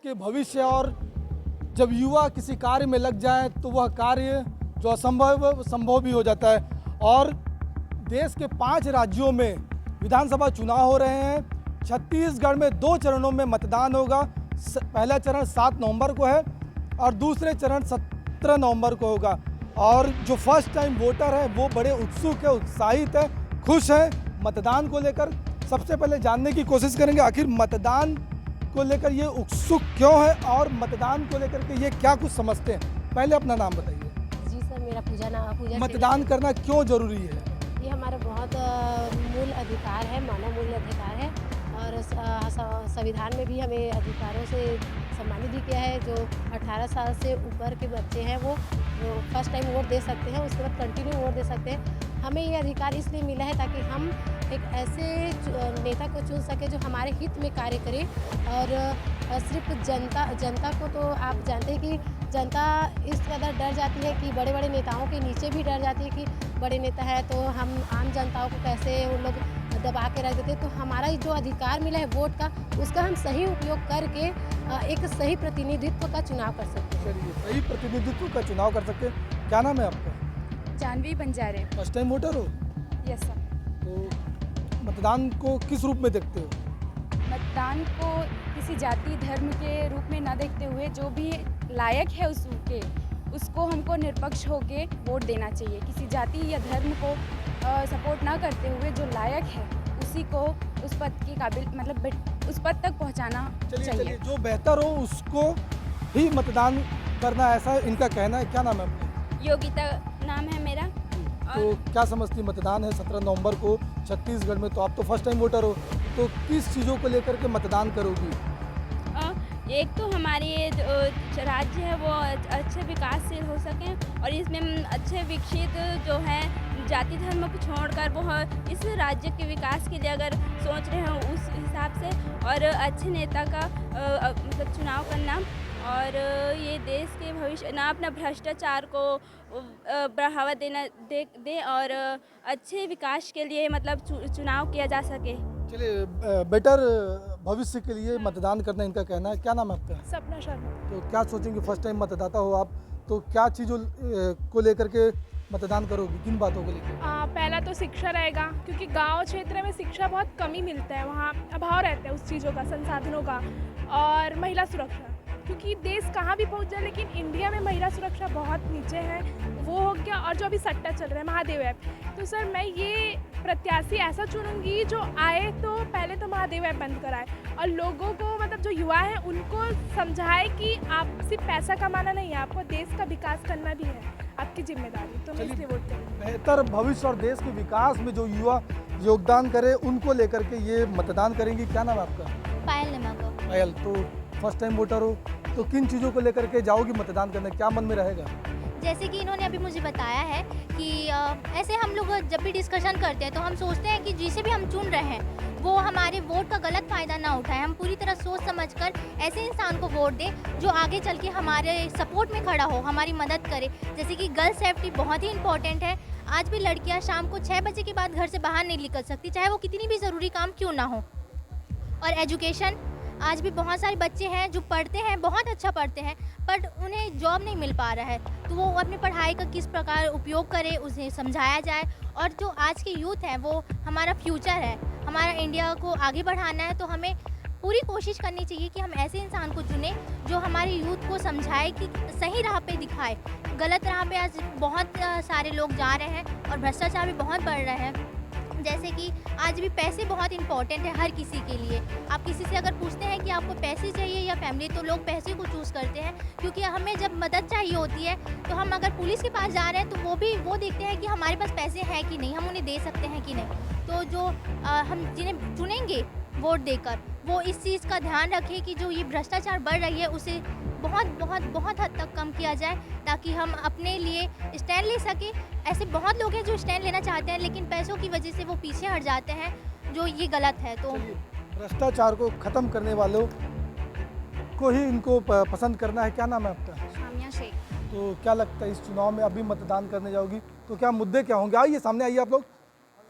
के भविष्य, और जब युवा किसी कार्य में लग जाए तो वह कार्य जो असंभव है, संभव भी हो जाता है। और देश के 5 राज्यों में विधानसभा चुनाव हो रहे हैं। छत्तीसगढ़ में 2 चरणों में मतदान होगा। पहला चरण 7 नवंबर को है और दूसरे चरण 17 नवंबर को होगा। और जो फर्स्ट टाइम वोटर है वो बड़े उत्सुक है, उत्साहित है, खुश है मतदान को लेकर। सबसे पहले जानने की कोशिश करेंगे आखिर मतदान को लेकर ये उत्सुक क्यों है और मतदान को लेकर के ये क्या कुछ समझते हैं। पहले अपना नाम बताइए। जी सर, मेरा पूजा मतदान करना क्यों जरूरी है? ये हमारा बहुत मूल अधिकार है, मानव मूल अधिकार है और संविधान में भी हमें अधिकारों से सम्मानित भी किया है। जो 18 साल से ऊपर के बच्चे हैं वो फर्स्ट टाइम वोट दे सकते हैं, उसके बाद कंटिन्यू वोट दे सकते हैं। हमें ये अधिकार इसलिए मिला है ताकि हम एक ऐसे नेता को चुन सके जो हमारे हित में कार्य करे। और सिर्फ जनता को तो आप जानते हैं कि जनता इस कदर डर जाती है कि बड़े बड़े नेताओं के नीचे भी डर जाती है कि बड़े नेता है तो हम आम जनताओं को कैसे उन लोग दबा के रख देते। तो हमारा जो अधिकार मिला है वोट का, उसका हम सही उपयोग करके एक सही प्रतिनिधित्व का चुनाव कर सकते हैं। चलिए, सही प्रतिनिधित्व का चुनाव कर सकते हैं। क्या नाम है आपका? जानवी बंजारे। फर्स्ट टाइम वोटर हो? Yes sir. तो मतदान को किस रूप में देखते हो? मतदान को किसी जाति धर्म के रूप में न देखते हुए जो भी लायक है उसको हमको निष्पक्ष होके वोट देना चाहिए। किसी जाति या धर्म को सपोर्ट ना करते हुए जो लायक है उसी को उस पद के काबिल मतलब उस पद तक पहुंचाना चाहिए। जो बेहतर हो उसको ही मतदान करना, ऐसा इनका कहना है। क्या नाम है आपका? योगिता नाम है मेरा। तो क्या समझती, मतदान है 17 नवंबर को छत्तीसगढ़ में, तो आप तो फर्स्ट टाइम वोटर हो, तो किस चीज़ों को लेकर के मतदान करोगी? एक तो हमारी जो राज्य है वो अच्छे विकासशील हो सकें और इसमें अच्छे विकसित जो है जाति धर्म को छोड़कर वो इस राज्य के विकास के लिए अगर सोच रहे हो उस हिसाब से, और अच्छे नेता का मतलब चुनाव करना और ये देश के भविष्य ना अपना भ्रष्टाचार को बढ़ावा दे और अच्छे विकास के लिए मतलब चुनाव किया जा सके। चलिए, बेटर भविष्य के लिए मतदान करना इनका कहना है। क्या नाम है आपका? सपना शर्मा। तो क्या सोचेंगे, फर्स्ट टाइम मतदाता हो आप, तो क्या चीज़ों को लेकर के मतदान करोगी, किन बातों को लेकर? पहला तो शिक्षा रहेगा, क्योंकि गांव क्षेत्र में शिक्षा बहुत कमी मिलता है, वहाँ अभाव रहता है उस चीज़ों का, संसाधनों का। और महिला सुरक्षा, क्योंकि देश कहाँ भी पहुँच जाए लेकिन इंडिया में महिला सुरक्षा बहुत नीचे है, वो हो गया। और जो अभी सट्टा चल रहा है महादेव ऐप, तो सर मैं ये प्रत्याशी ऐसा चुनूंगी जो आए तो पहले तो महादेव ऐप बंद कराए और लोगों को मतलब जो युवा है उनको समझाए कि आप सिर्फ पैसा कमाना नहीं है, आपको देश का विकास करना भी है, आपकी जिम्मेदारी। तो मैं इसलिए वोट करूँगी। बेहतर भविष्य और देश के विकास में जो युवा योगदान करे उनको लेकर के ये मतदान करेंगी। क्या नाम है आपका? पायल नेमाको। पायल, तो फर्स्ट टाइम वोटर हो, तो किन चीज़ों को लेकर के जाओगी मतदान करने, क्या मन में रहेगा? जैसे कि इन्होंने अभी मुझे बताया है कि ऐसे हम लोग जब भी डिस्कशन करते हैं तो हम सोचते हैं कि जिसे भी हम चुन रहे हैं वो हमारे वोट का गलत फ़ायदा ना उठाए। हम पूरी तरह सोच समझकर ऐसे इंसान को वोट दें जो आगे चल के हमारे सपोर्ट में खड़ा हो, हमारी मदद करे। जैसे कि गर्ल सेफ्टी बहुत ही इंपॉर्टेंट है। आज भी लड़कियाँ शाम को 6 बजे के बाद घर से बाहर नहीं निकल सकती, चाहे वो कितनी भी ज़रूरी काम क्यों ना हो। और एजुकेशन, आज भी बहुत सारे बच्चे हैं जो पढ़ते हैं, बहुत अच्छा पढ़ते हैं, पर उन्हें जॉब नहीं मिल पा रहा है, तो वो अपनी पढ़ाई का किस प्रकार उपयोग करें उसे समझाया जाए। और जो आज के यूथ है वो हमारा फ्यूचर है, हमारा इंडिया को आगे बढ़ाना है, तो हमें पूरी कोशिश करनी चाहिए कि हम ऐसे इंसान को चुनें जो हमारे यूथ को समझाए कि सही राह पे दिखाए। गलत राह पे आज बहुत सारे लोग जा रहे हैं और भ्रष्टाचार भी बहुत बढ़ रहा है। जैसे कि आज भी पैसे बहुत इंपॉर्टेंट है हर किसी के लिए। आप किसी से अगर पूछते हैं कि आपको पैसे चाहिए या फैमिली, तो लोग पैसे को चूज़ करते हैं, क्योंकि हमें जब मदद चाहिए होती है तो हम अगर पुलिस के पास जा रहे हैं तो वो देखते हैं कि हमारे पास पैसे हैं कि नहीं, हम उन्हें दे सकते हैं कि नहीं। तो जो हम जिन्हें चुनेंगे वोट देकर, वो इस चीज़ का ध्यान रखें कि जो ये भ्रष्टाचार बढ़ रही है उसे बहुत बहुत बहुत हद तक कम किया जाए, ताकि हम अपने लिए स्टैंड ले सकें। ऐसे बहुत लोग हैं जो स्टैंड लेना चाहते हैं लेकिन पैसों की वजह से वो पीछे हट जाते हैं, जो ये गलत है। तो भ्रष्टाचार को ख़त्म करने वालों को ही इनको पसंद करना है। क्या नाम है आपका? सामिया शेख। तो क्या लगता है इस चुनाव में अभी मतदान करने जाओगी तो क्या मुद्दे क्या होंगे? आइए सामने आइए आप लोग।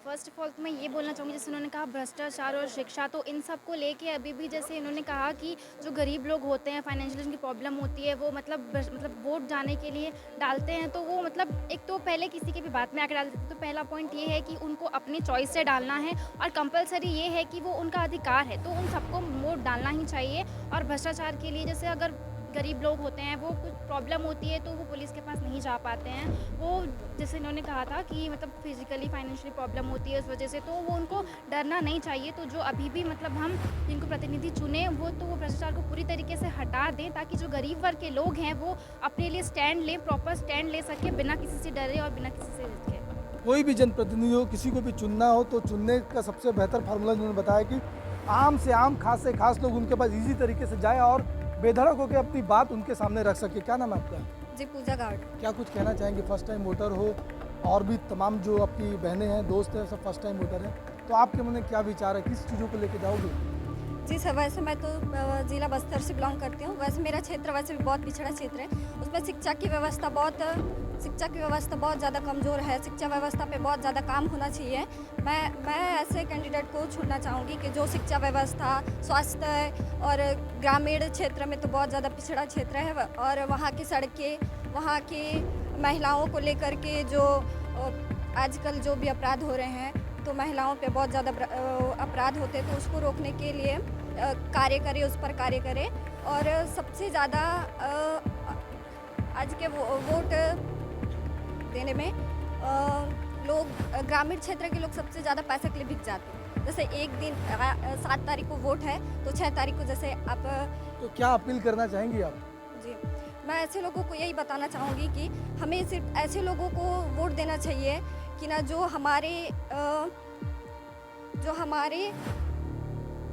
फर्स्ट ऑफ ऑल तो मैं ये बोलना चाहूँगी, जैसे उन्होंने कहा भ्रष्टाचार और शिक्षा, तो इन सब को लेके अभी भी जैसे इन्होंने कहा कि जो गरीब लोग होते हैं, फाइनेंशियल जिनकी प्रॉब्लम होती है, वो मतलब वोट जाने के लिए डालते हैं, तो वो मतलब एक तो पहले किसी की भी बात में आकर डालते थे। तो पहला पॉइंट ये है कि उनको अपनी चॉइस से डालना है और कंपलसरी ये है कि वो उनका अधिकार है, तो उन सबको वोट डालना ही चाहिए। और भ्रष्टाचार के लिए जैसे अगर गरीब लोग होते हैं, वो कुछ प्रॉब्लम होती है तो वो पुलिस के पास नहीं जा पाते हैं, वो जैसे इन्होंने कहा था कि मतलब फिजिकली फाइनेंशियली प्रॉब्लम होती है उस वजह से, तो वो उनको डरना नहीं चाहिए। तो जो अभी भी मतलब हम जिनको प्रतिनिधि चुने वो भ्रष्टाचार को पूरी तरीके से हटा दें, ताकि जो गरीब वर्ग के लोग हैं वो अपने लिए स्टैंड लें, प्रॉपर स्टैंड ले सके, बिना किसी से डरे और बिना किसी से झिझके। कोई भी जनप्रतिनिधि हो, किसी को भी चुनना हो तो चुनने का सबसे बेहतर फार्मूला उन्होंने बताया कि आम से आम, खास से खास लोग उनके पास इजी तरीके से जाए और बेधड़क होकर अपनी बात उनके सामने रख सके। क्या नाम है आपका? जी, पूजा गार्ड। क्या कुछ कहना चाहेंगे? फर्स्ट टाइम वोटर हो और भी तमाम जो आपकी बहनें हैं, दोस्त हैं, सब फर्स्ट टाइम वोटर हैं, तो आपके मन में क्या विचार है, किस चीज़ों को लेके जाओगे? जी सर, वैसे मैं तो ज़िला बस्तर से बिलोंग करती हूँ। वैसे मेरा क्षेत्र वैसे भी बहुत पिछड़ा क्षेत्र है, उसमें शिक्षा की व्यवस्था बहुत ज़्यादा कमज़ोर है। शिक्षा व्यवस्था पे बहुत ज़्यादा काम होना चाहिए। मैं ऐसे कैंडिडेट को चुनना चाहूँगी कि जो शिक्षा व्यवस्था, स्वास्थ्य और ग्रामीण क्षेत्र में तो बहुत ज़्यादा पिछड़ा क्षेत्र है, और वहाँ की सड़कें, वहाँ की महिलाओं को लेकर के जो आजकल जो भी अपराध हो रहे हैं, तो महिलाओं पे बहुत ज़्यादा अपराध होते हैं, तो उसको रोकने के लिए कार्य करे, उस पर कार्य करे। और सबसे ज़्यादा आज के वोट देने में लोग, ग्रामीण क्षेत्र के लोग सबसे ज़्यादा पैसे के लिए बिक जाते हैं। जैसे एक दिन 7 तारीख को वोट है तो 6 तारीख को जैसे आप तो क्या अपील करना चाहेंगी आप? जी, मैं ऐसे लोगों को यही बताना चाहूँगी कि हमें सिर्फ ऐसे लोगों को वोट देना चाहिए कि ना जो हमारे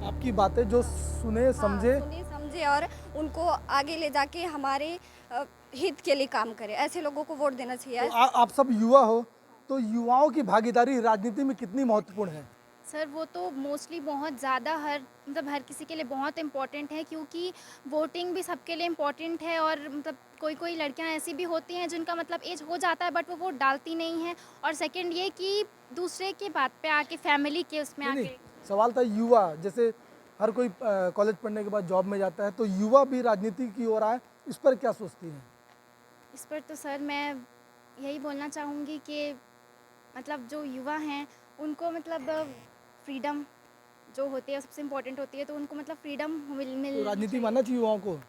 आपकी बातें जो सुने समझे। और उनको आगे ले जाके हमारे हित के लिए काम करे, ऐसे लोगों को वोट देना चाहिए। तो आप सब युवा हो, तो युवाओं की भागीदारी राजनीति में कितनी महत्वपूर्ण है? सर वो तो मोस्टली बहुत ज़्यादा हर किसी के लिए बहुत इम्पॉर्टेंट है, क्योंकि वोटिंग भी सबके लिए इम्पॉर्टेंट है। और मतलब कोई लड़कियां ऐसी भी होती हैं जिनका मतलब एज हो जाता है बट वो वोट डालती नहीं हैं। और सेकंड ये कि दूसरे की बात पे आके, फैमिली के उसमें नहीं, आके। सवाल था युवा, जैसे हर कोई कॉलेज पढ़ने के बाद जॉब में जाता है, तो युवा भी राजनीति की ओर आए, इस पर क्या सोचती हैं? इस पर तो सर मैं यही बोलना चाहूँगी कि मतलब जो युवा हैं उनको मतलब फ्रीडम जो होती है सबसे इम्पोर्टेंट होती है, तो उनको मतलब फ्रीडम मिल तो राजनीति में आना चाहिए युवाओं को?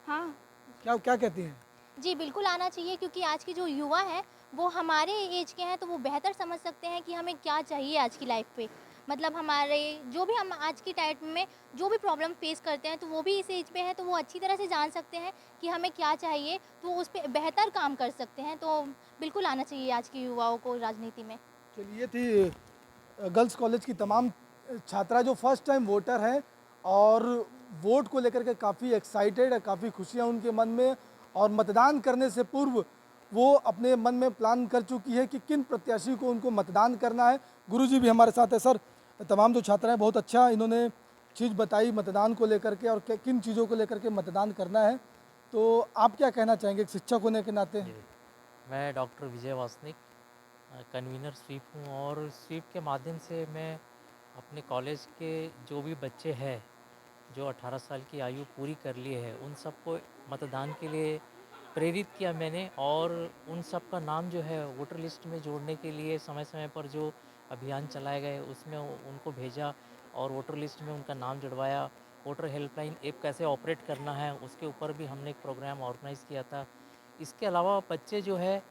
हाँ क्या कहती हैं? जी बिल्कुल आना चाहिए, क्योंकि आज के जो युवा हैं वो हमारे एज के हैं, तो वो बेहतर समझ सकते हैं कि हमें क्या चाहिए आज की लाइफ पे। मतलब हमारे जो भी हम आज की टाइम में जो भी प्रॉब्लम फेस करते हैं, तो वो भी इस एज पे हैं, तो वो अच्छी तरह से जान सकते हैं कि हमें क्या चाहिए, तो उस पर बेहतर काम कर सकते हैं। तो बिल्कुल आना चाहिए आज के युवाओं को राजनीति में। चलिए, ये थी गर्ल्स कॉलेज की तमाम छात्रा जो फर्स्ट टाइम वोटर हैं और वोट को लेकर के काफ़ी एक्साइटेड है, काफ़ी खुशियाँ उनके मन में, और मतदान करने से पूर्व वो अपने मन में प्लान कर चुकी है कि किन प्रत्याशी को उनको मतदान करना है। गुरुजी भी हमारे साथ है। सर, तमाम जो छात्राएं बहुत अच्छा इन्होंने चीज़ बताई मतदान को लेकर के और किन चीज़ों को लेकर के मतदान करना है, तो आप क्या कहना चाहेंगे एक शिक्षक होने के नाते? मैं डॉक्टर विजय वासनिक, कन्वीनर स्वीप हूँ, और स्वीप के माध्यम से मैं अपने कॉलेज के जो भी बच्चे हैं जो 18 साल की आयु पूरी कर लिए है, उन सबको मतदान के लिए प्रेरित किया मैंने, और उन सब का नाम जो है वोटर लिस्ट में जोड़ने के लिए समय समय पर जो अभियान चलाए गए उसमें उनको भेजा और वोटर लिस्ट में उनका नाम जुड़वाया। वोटर हेल्पलाइन ऐप कैसे ऑपरेट करना है उसके ऊपर भी हमने एक प्रोग्राम ऑर्गेनाइज़ किया था। इसके अलावा बच्चे जो है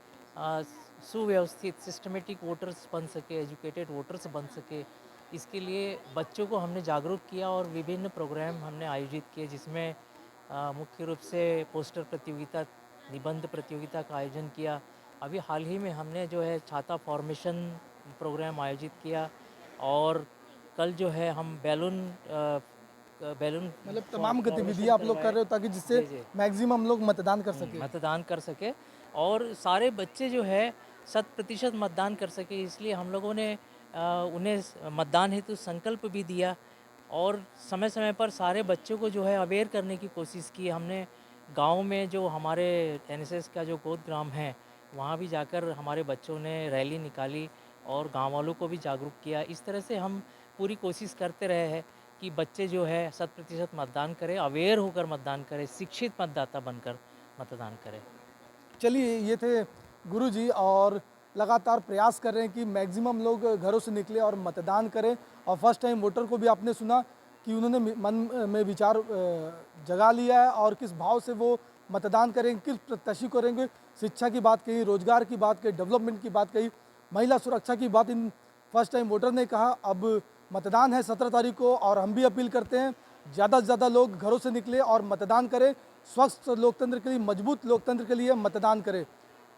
सुव्यवस्थित सिस्टमेटिक वोटर्स बन सके, एजुकेटेड वोटर्स बन सके, इसके लिए बच्चों को हमने जागरूक किया और विभिन्न प्रोग्राम हमने आयोजित किए, जिसमें मुख्य रूप से पोस्टर प्रतियोगिता, निबंध प्रतियोगिता का आयोजन किया। अभी हाल ही में हमने जो है छाता फॉर्मेशन प्रोग्राम आयोजित किया, और कल जो है हम बैलून मतलब तमाम गतिविधियाँ आप लोग कर रहे हो ताकि जिससे मैक्सिमम लोग मतदान कर सके और सारे बच्चे जो है 100% मतदान कर सके। इसलिए हम लोगों ने उन्हें मतदान हेतु संकल्प भी दिया और समय समय पर सारे बच्चों को जो है अवेयर करने की कोशिश की। हमने गांव में जो हमारे एनएसएस का जो गोद ग्राम है वहाँ भी जाकर हमारे बच्चों ने रैली निकाली और गांव वालों को भी जागरूक किया। इस तरह से हम पूरी कोशिश करते रहे हैं कि बच्चे जो है 100% मतदान करें, अवेयर होकर मतदान करें, शिक्षित मतदाता बनकर मतदान करें। चलिए, ये थे गुरुजी और लगातार प्रयास कर रहे हैं कि मैक्सिमम लोग घरों से निकले और मतदान करें। और फर्स्ट टाइम वोटर को भी आपने सुना कि उन्होंने मन में विचार जगा लिया है और किस भाव से वो मतदान करेंगे, किस प्रत्याशी करेंगे। शिक्षा की बात कही, रोजगार की बात कही, डेवलपमेंट की बात कही, महिला सुरक्षा की बात इन फर्स्ट टाइम वोटर ने कहा। अब मतदान है 17 तारीख को और हम भी अपील करते हैं ज़्यादा से ज़्यादा लोग घरों से निकले और मतदान करें। स्वस्थ लोकतंत्र के लिए, मजबूत लोकतंत्र के लिए मतदान करें।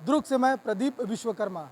दुर्ग से मैं प्रदीप विश्वकर्मा।